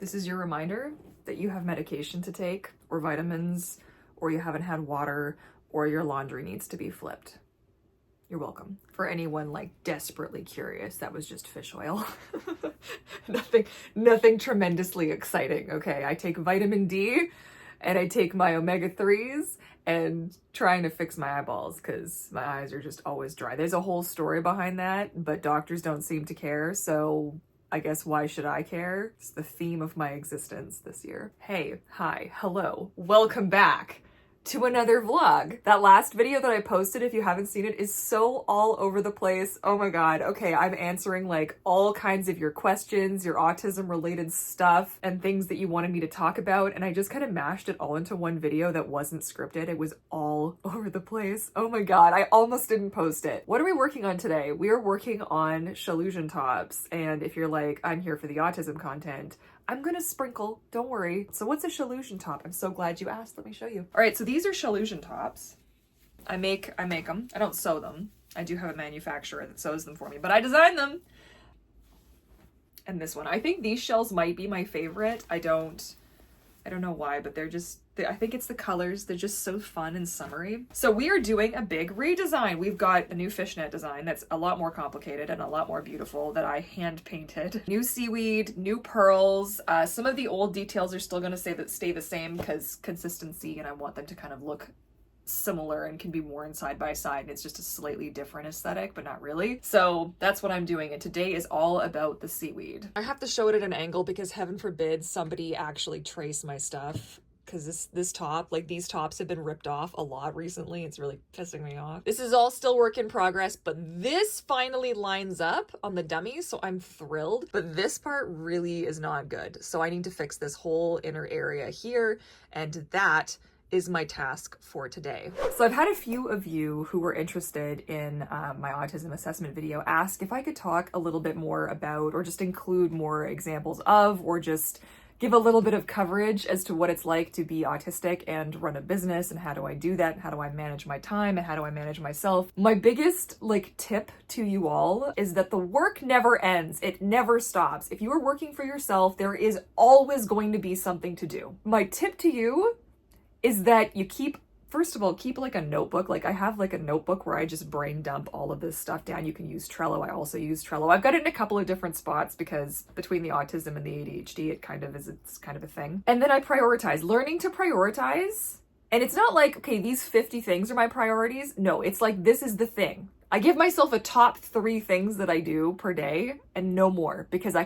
This is your reminder that you have medication to take, or vitamins, or you haven't had water, or your laundry needs to be flipped. You're welcome. For anyone like desperately curious, that was just fish oil. Nothing tremendously exciting, okay? I take vitamin D and I take my omega-3s and trying to fix my eyeballs because my eyes are just always dry. There's a whole story behind that, but doctors don't seem to care, so I guess why should I care? It's the theme of my existence this year. Hey, hi, hello, welcome back to another vlog. That last video that I posted, if you haven't seen it, is so all over the place. Oh my god. Okay, I'm answering like all kinds of your questions, your autism related stuff, and things that you wanted me to talk about, and I just kind of mashed it all into one video that wasn't scripted. It was all over the place. Oh my god, I almost didn't post it. What are we working on today? We are working on Shellusion Tops, and if you're like, I'm here for the autism content, I'm gonna sprinkle, don't worry. So what's a Shellusion Top? I'm so glad you asked, let me show you. All right, so these are Shellusion Tops. I make them, I don't sew them. I do have a manufacturer that sews them for me, but I designed them. And this one, I think these shells might be my favorite. I don't know why, but I think it's the colors. They're just so fun and summery. So we are doing a big redesign. We've got a new fishnet design that's a lot more complicated and a lot more beautiful that I hand painted. New seaweed, new pearls. Some of the old details are still gonna stay the same because consistency, and I want them to kind of look similar and can be worn side by side, and it's just a slightly different aesthetic, but not really. So that's what I'm doing, and today is all about the seaweed. I have to show it at an angle because heaven forbid somebody actually trace my stuff, because this top, like these tops have been ripped off a lot recently. It's really pissing me off. This is all still work in progress, but this finally lines up on the dummy, so I'm thrilled. But this part really is not good, so I need to fix this whole inner area here, and that is my task for today. So I've had a few of you who were interested in my autism assessment video ask if I could talk a little bit more about, or just include more examples of, or just give a little bit of coverage as to what it's like to be autistic and run a business, and how do I do that, and how do I manage my time, and how do I manage myself. My biggest tip to you all is that the work never ends. It never stops. If you are working for yourself, there is always going to be something to do. My tip to you is that you first of all, keep like a notebook. Like I have like a notebook where I just brain dump all of this stuff down. You can use Trello. I also use Trello. I've got it in a couple of different spots because between the autism and the ADHD, it's kind of a thing. And then I prioritize, learning to prioritize. And it's not like, okay, these 50 things are my priorities. No, it's like, this is the thing. I give myself a top 3 things that I do per day and no more, because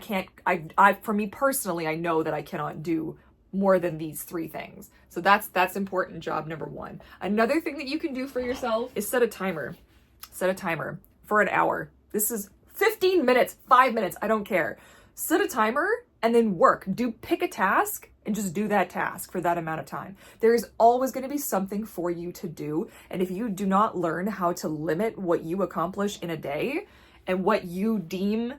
for me personally, I know that I cannot do more than these 3 things. So that's important, job number 1. Another thing that you can do for yourself is set a timer. Set a timer for an hour. This is 15 minutes, 5 minutes, I don't care. Set a timer and then work. Pick a task and just do that task for that amount of time. There is always going to be something for you to do. And if you do not learn how to limit what you accomplish in a day and what you deem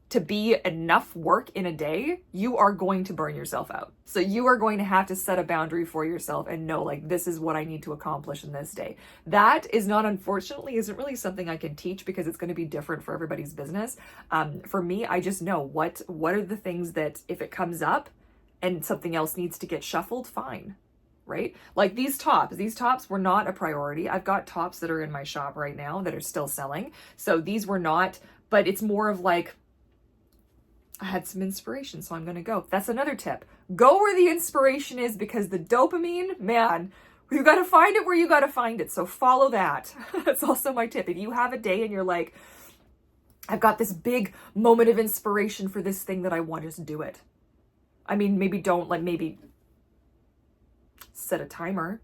to be enough work in a day, you are going to burn yourself out. So you are going to have to set a boundary for yourself and know, like, this is what I need to accomplish in this day. That is not, unfortunately, isn't really something I can teach because it's going to be different for everybody's business. For me, I just know what are the things that if it comes up and something else needs to get shuffled, fine. Right? Like these tops were not a priority. I've got tops that are in my shop right now that are still selling. So these were not, but it's more of like, I had some inspiration, so I'm gonna go. That's another tip. Go where the inspiration is, because the dopamine, man, you gotta find it where you gotta find it. So follow that. That's also my tip. If you have a day and you're like, I've got this big moment of inspiration for this thing that I want, just do it. I mean, maybe set a timer.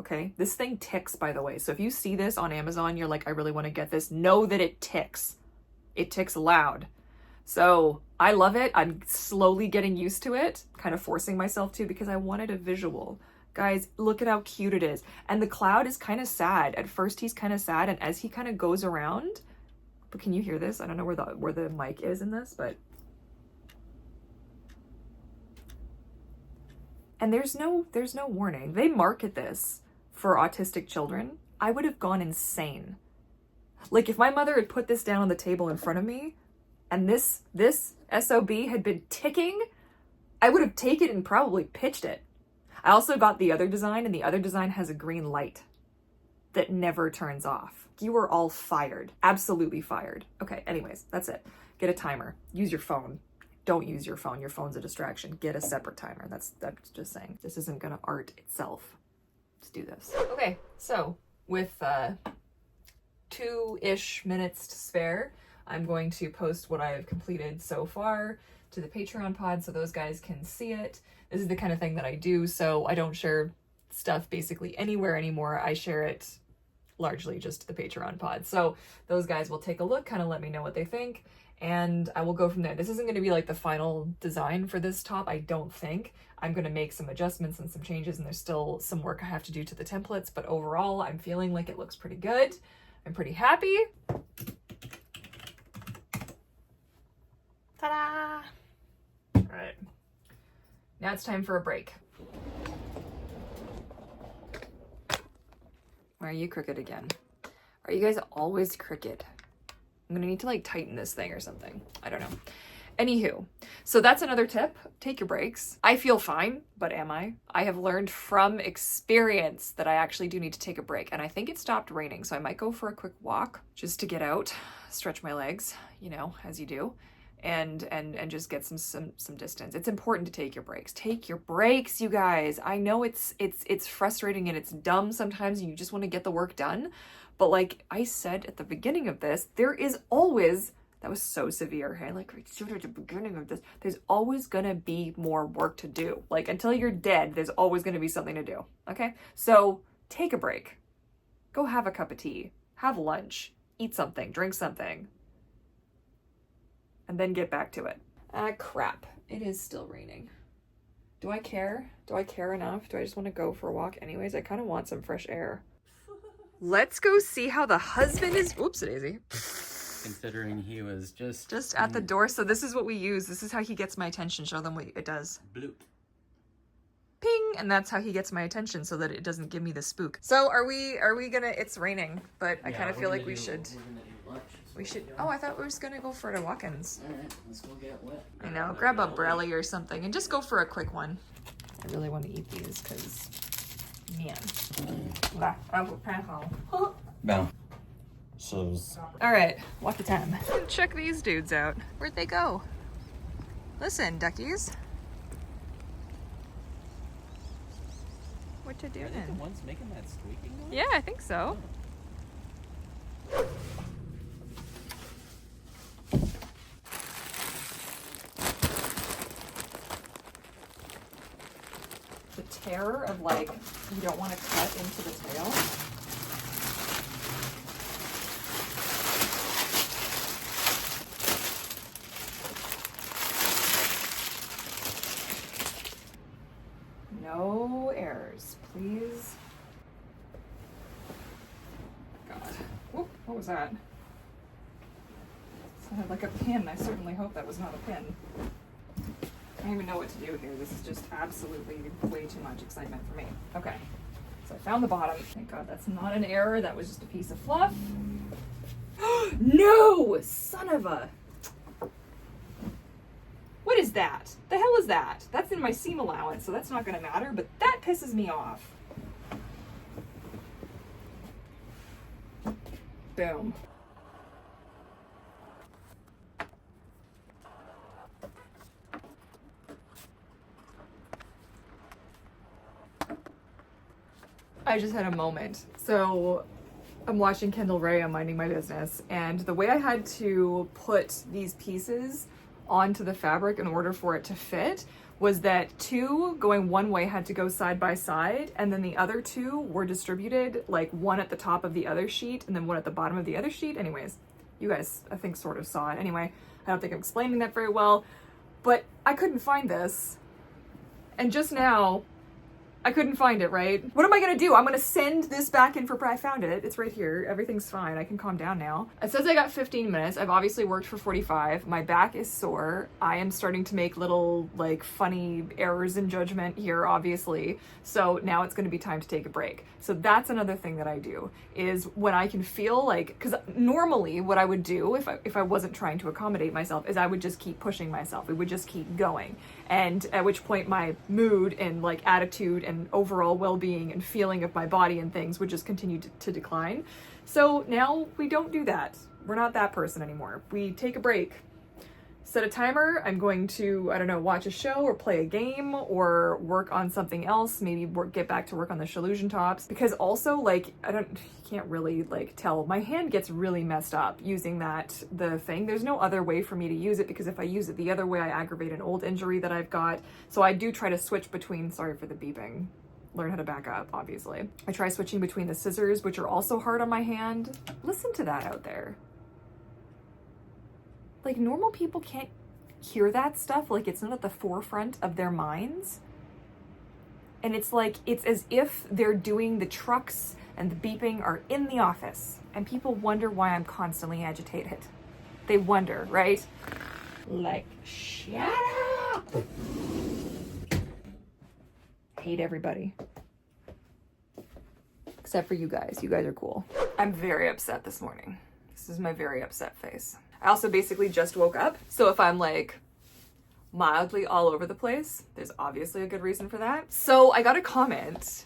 Okay, this thing ticks, by the way. So if you see this on Amazon, you're like, I really want to get this. Know that it ticks. It ticks loud. So I love it. I'm slowly getting used to it, kind of forcing myself to, because I wanted a visual. Guys, look at how cute it is. And the cloud is kind of sad. At first he's kind of sad, and as he kind of goes around, but can you hear this? I don't know where the mic is in this, but and there's no warning. They market this for autistic children. I would have gone insane. Like if my mother had put this down on the table in front of me and this SOB had been ticking, I would have taken it and probably pitched it. I also got the other design, and the other design has a green light that never turns off. You are all fired. Absolutely fired. Okay, anyways, that's it. Get a timer. Use your phone. Don't use your phone. Your phone's a distraction. Get a separate timer. That's just saying. This isn't gonna art itself. Let's do this. Okay, so with 2-ish minutes to spare, I'm going to post what I have completed so far to the Patreon pod so those guys can see it. This is the kind of thing that I do, so I don't share stuff basically anywhere anymore. I share it largely just to the Patreon pod. So those guys will take a look, kind of let me know what they think, and I will go from there. This isn't going to be like the final design for this top, I don't think. I'm going to make some adjustments and some changes, and there's still some work I have to do to the templates, but overall I'm feeling like it looks pretty good. I'm pretty happy. Ta-da! All right, now it's time for a break. Why are you crooked again? Are you guys always crooked? I'm gonna need to like tighten this thing or something. I don't know. Anywho, so that's another tip. Take your breaks. I feel fine, but am I? I have learned from experience that I actually do need to take a break, and I think it stopped raining, so I might go for a quick walk just to get out, stretch my legs, you know, as you do, and just get some distance. It's important to take your breaks. Take your breaks, you guys. I know it's frustrating and it's dumb sometimes, and you just want to get the work done, but like I said at the beginning of this, there is always, that was so severe, hey? Like right at the beginning of this, there's always gonna be more work to do. Like until you're dead, there's always gonna be something to do, okay? So take a break. Go have a cup of tea, have lunch, eat something, drink something, and then get back to it. Crap, it is still raining. Do I care? Do I care enough? Do I just wanna go for a walk anyways? I kinda want some fresh air. Let's go see how the husband is, whoops-a-daisy. Considering he was just at the door. So this is what we use. This is how he gets my attention. Show them what it does. Bloop. Ping, and that's how he gets my attention so that it doesn't give me the spook. So are we gonna, it's raining, but I kind of feel like we should. Oh, I thought we were just gonna go for the walk-ins. All right, let's go get wet. I know, grab a brelly or something and just go for a quick one. I really want to eat these because, man. Bow. So. All right, what the time? Check these dudes out. Where'd they go? Listen, duckies. What you doing? Are they the ones making that squeaking noise? Yeah, I think so. The terror of like, you don't want to cut into the tail. No errors, please. God. Whoop, what was that? It sounded like a pin. I certainly hope that was not a pin. I don't even know what to do here. This is just absolutely way too much excitement for me. Okay, so I found the bottom. Thank God that's not an error. That was just a piece of fluff. No! Son of a... What is that? The hell is that? That's in my seam allowance, so that's not gonna matter, but that pisses me off. Boom. I just had a moment. So I'm watching Kendall Ray, I'm minding my business, and the way I had to put these pieces onto the fabric in order for it to fit was that two going one way had to go side by side, and then the other two were distributed, like one at the top of the other sheet and then one at the bottom of the other sheet. Anyways, you guys I think sort of saw it. Anyway, I don't think I'm explaining that very well, but I couldn't find this, and just now I couldn't find it, right? What am I gonna do? I'm gonna send this back in for, I found it. It's right here. Everything's fine. I can calm down now. It says I got 15 minutes. I've obviously worked for 45. My back is sore. I am starting to make little, like, funny errors in judgment here, obviously. So now it's gonna be time to take a break. So that's another thing that I do, is when I can feel like, because normally what I would do if I wasn't trying to accommodate myself is I would just keep pushing myself. We would just keep going. and at which point my mood and like attitude and overall well-being and feeling of my body and things would just continue to decline. So now we don't do that. We're not that person anymore. We take a break, set a timer. I'm going to, I don't know, watch a show or play a game or work on something else, maybe get back to work on the Shellusion Tops, because also like, you can't really like tell, my hand gets really messed up using the thing. There's no other way for me to use it, because if I use it the other way, I aggravate an old injury that I've got. So I do try to switch between, sorry for the beeping, learn how to back up, obviously. I try switching between the scissors, which are also hard on my hand. Listen to that out there. Like, normal people can't hear that stuff. Like, it's not at the forefront of their minds. And it's like, it's as if they're doing the trucks and the beeping are in the office. And people wonder why I'm constantly agitated. They wonder, right? Like, shut up! Hate everybody. Except for you guys. You guys are cool. I'm very upset this morning. This is my very upset face. I also basically just woke up. So if I'm like mildly all over the place, there's obviously a good reason for that. So I got a comment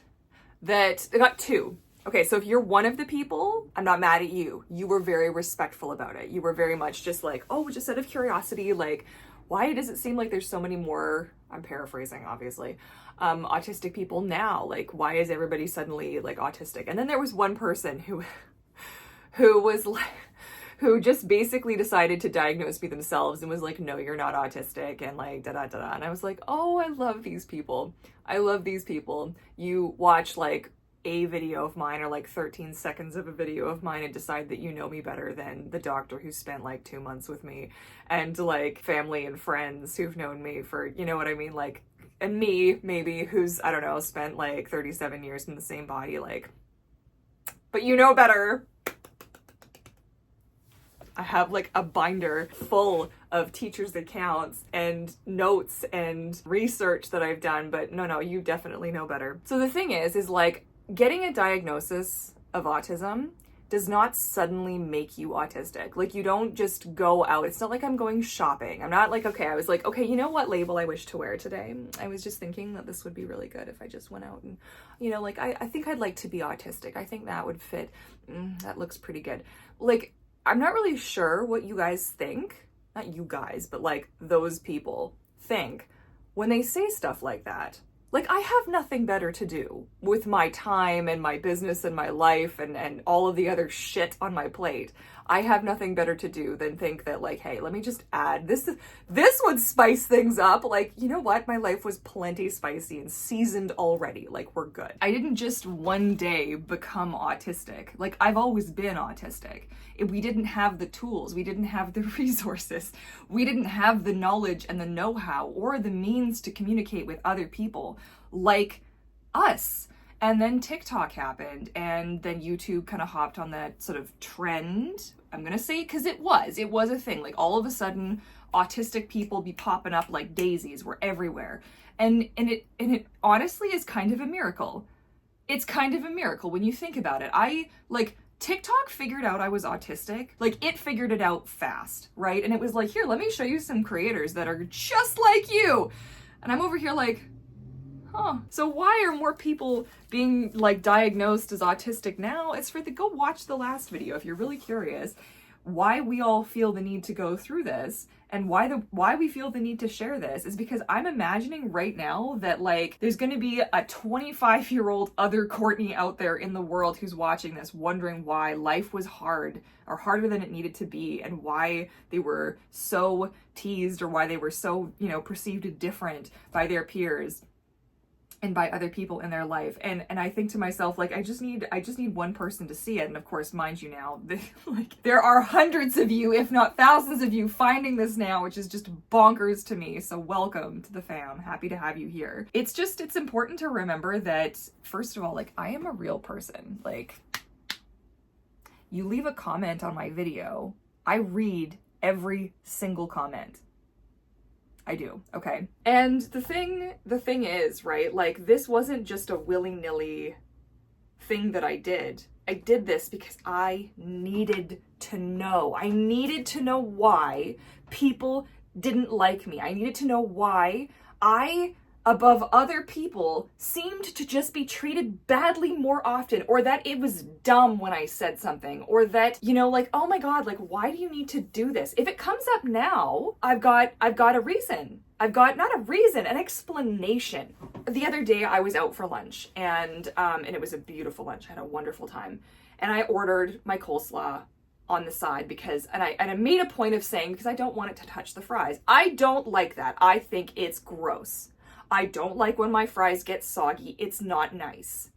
that, I got two. Okay, so if you're one of the people, I'm not mad at you. You were very respectful about it. You were very much just like, oh, just out of curiosity, like, why does it seem like there's so many more, I'm paraphrasing, obviously, autistic people now? Like, why is everybody suddenly like autistic? And then there was one person who was like, who just basically decided to diagnose me themselves and was like, no, you're not autistic, and like, da-da-da-da. And I was like, oh, I love these people. I love these people. You watch like a video of mine or like 13 seconds of a video of mine and decide that you know me better than the doctor who spent like 2 months with me, and like family and friends who've known me for, you know what I mean? Like, and me, maybe, who's, I don't know, spent like 37 years in the same body, like, but you know better. I have like a binder full of teachers' accounts and notes and research that I've done, but no, you definitely know better. So the thing is like, getting a diagnosis of autism does not suddenly make you autistic. Like, you don't just go out. It's not like I'm going shopping. I'm not like, okay, I was like, okay, you know what label I wish to wear today? I was just thinking that this would be really good if I just went out and, you know, like, I think I'd like to be autistic. I think that would fit. That looks pretty good. Like, I'm not really sure what you guys think, not you guys, but like those people think when they say stuff like that. Like, I have nothing better to do with my time and my business and my life and all of the other shit on my plate. I have nothing better to do than think that like, hey, let me just add this would spice things up. Like, you know what? My life was plenty spicy and seasoned already. Like, we're good. I didn't just one day become autistic. Like, I've always been autistic. We didn't have the tools. We didn't have the resources. We didn't have the knowledge and the know-how or the means to communicate with other people like us. And then TikTok happened, and then YouTube kind of hopped on that sort of trend. I'm gonna say, because it was a thing. Like, all of a sudden, autistic people be popping up like daisies. We're everywhere, and it honestly is kind of a miracle. It's kind of a miracle when you think about it. TikTok figured out I was autistic. Like, it figured it out fast, right? And it was like, here, let me show you some creators that are just like you. And I'm over here like, huh. So why are more people being like diagnosed as autistic now? It's go watch the last video if you're really curious why we all feel the need to go through this, and why we feel the need to share this is because I'm imagining right now that like there's going to be a 25-year-old other Courtney out there in the world who's watching this, wondering why life was hard or harder than it needed to be, and why they were so teased, or why they were so, you know, perceived different by their peers and by other people in their life. And I think to myself, like, I just need one person to see it. And of course, mind you now, there are hundreds of you, if not thousands of you finding this now, which is just bonkers to me. So welcome to the fam. Happy to have you here. It's important to remember that, first of all, like, I am a real person. Like, you leave a comment on my video, I read every single comment. I do, okay? And the thing is, right, like, this wasn't just a willy-nilly thing that I did. I did this because I needed to know. I needed to know why people didn't like me. I needed to know why I, above other people, seemed to just be treated badly more often, or that it was dumb when I said something, or that, you know, like, oh my God, like, why do you need to do this? If it comes up now, I've got a reason. I've got, not a reason, an explanation. The other day I was out for lunch and it was a beautiful lunch. I had a wonderful time. And I ordered my coleslaw on the side because, and I made a point of saying, because I don't want it to touch the fries. I don't like that. I think it's gross. I don't like when my fries get soggy. It's not nice.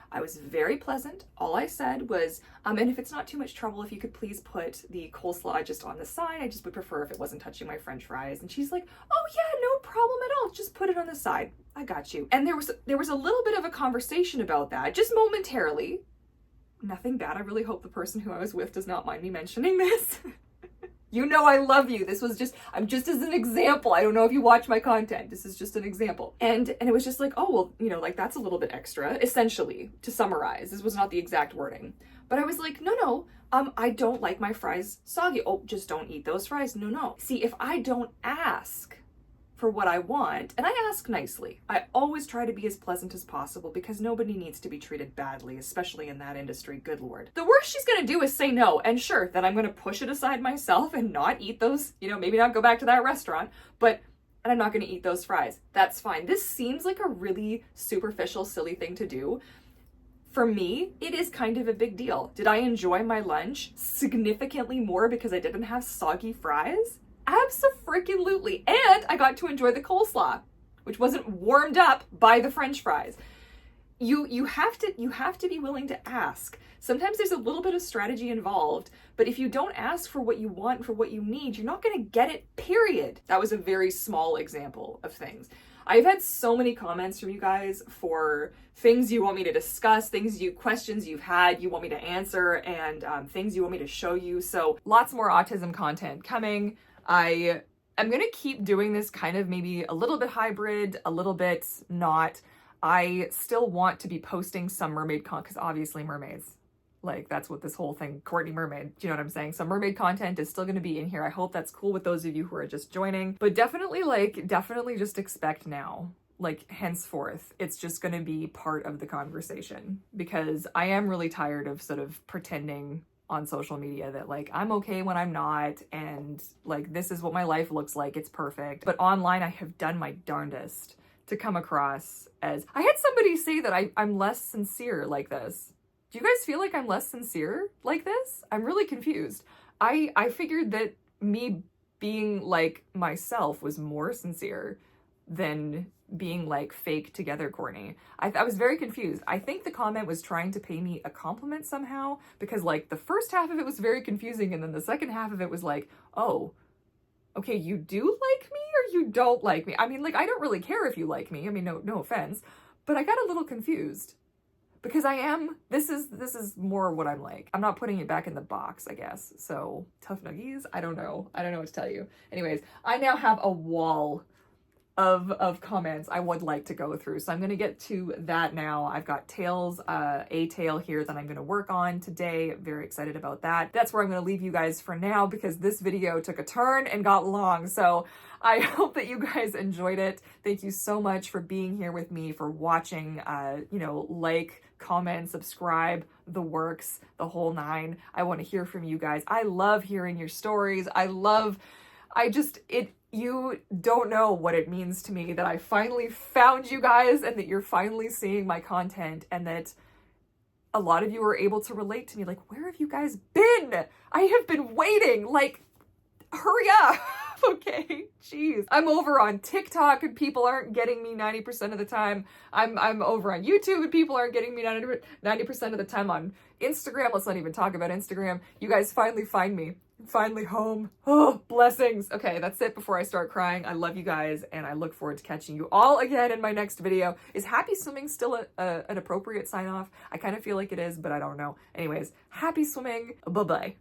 I was very pleasant. All I said was, and if it's not too much trouble, if you could please put the coleslaw just on the side. I just would prefer if it wasn't touching my French fries. And she's like, oh yeah, no problem at all. Just put it on the side. I got you. And there was a little bit of a conversation about that, just momentarily. Nothing bad. I really hope the person who I was with does not mind me mentioning this. You know I love you. This was just, I'm just as an example. I don't know if you watch my content. This is just an example. And it was just like, oh, well, you know, like that's a little bit extra, essentially, to summarize. This was not the exact wording. But I was like, no, I don't like my fries soggy. Oh, just don't eat those fries. No. See, if I don't ask for what I want, and I ask nicely. I always try to be as pleasant as possible because nobody needs to be treated badly, especially in that industry, good Lord. The worst she's gonna do is say no, and sure, then I'm gonna push it aside myself and not eat those, you know, maybe not go back to that restaurant, and I'm not gonna eat those fries. That's fine. This seems like a really superficial, silly thing to do. For me, it is kind of a big deal. Did I enjoy my lunch significantly more because I didn't have soggy fries? Abso-freaking-lutely. And I got to enjoy the coleslaw, which wasn't warmed up by the French fries. You have to be willing to ask. Sometimes there's a little bit of strategy involved, but if you don't ask for what you want, for what you need, you're not going to get it, period. That was a very small example of things. I've had so many comments from you guys for things you want me to discuss, questions you've had, you want me to answer, and things you want me to show you. So lots more autism content coming. I'm going to keep doing this kind of maybe a little bit hybrid, a little bit not. I still want to be posting some mermaid content, because obviously mermaids, like that's what this whole thing, Courtney Mermaid, do you know what I'm saying? So mermaid content is still going to be in here. I hope that's cool with those of you who are just joining, but definitely just expect now, like henceforth, it's just going to be part of the conversation, because I am really tired of sort of pretending on social media that like I'm okay when I'm not, and like this is what my life looks like, it's perfect. But online I have done my darndest to come across as, I had somebody say that I'm less sincere like this. Do you guys feel like I'm less sincere like this? I'm really confused. I figured that me being like myself was more sincere than being like fake together Courtney. I was very confused. I think the comment was trying to pay me a compliment somehow, because like the first half of it was very confusing, and then the second half of it was like, oh, okay, you do like me or you don't like me? I mean, like, I don't really care if you like me. I mean, no offense, but I got a little confused because this is more what I'm like. I'm not putting it back in the box, I guess. So tough nuggies. I don't know what to tell you. Anyways, I now have a wall of comments I would like to go through. So I'm going to get to that now. I've got tails, a tail here that I'm going to work on today. Very excited about that. That's where I'm going to leave you guys for now, because this video took a turn and got long. So I hope that you guys enjoyed it. Thank you so much for being here with me, for watching, like, comment, subscribe, the works, the whole nine. I want to hear from you guys. I love hearing your stories. You don't know what it means to me that I finally found you guys, and that you're finally seeing my content, and that a lot of you are able to relate to me. Like, where have you guys been? I have been waiting. Like, hurry up. Okay, jeez. I'm over on TikTok and people aren't getting me 90% of the time. I'm over on YouTube and people aren't getting me 90% of the time on Instagram. Let's not even talk about Instagram. You guys finally find me. Finally home. Oh, blessings. Okay, that's it before I start crying. I love you guys, and I look forward to catching you all again in my next video. Is happy swimming still an appropriate sign off? I kind of feel like it is, but I don't know. Anyways, happy swimming. Bye-bye.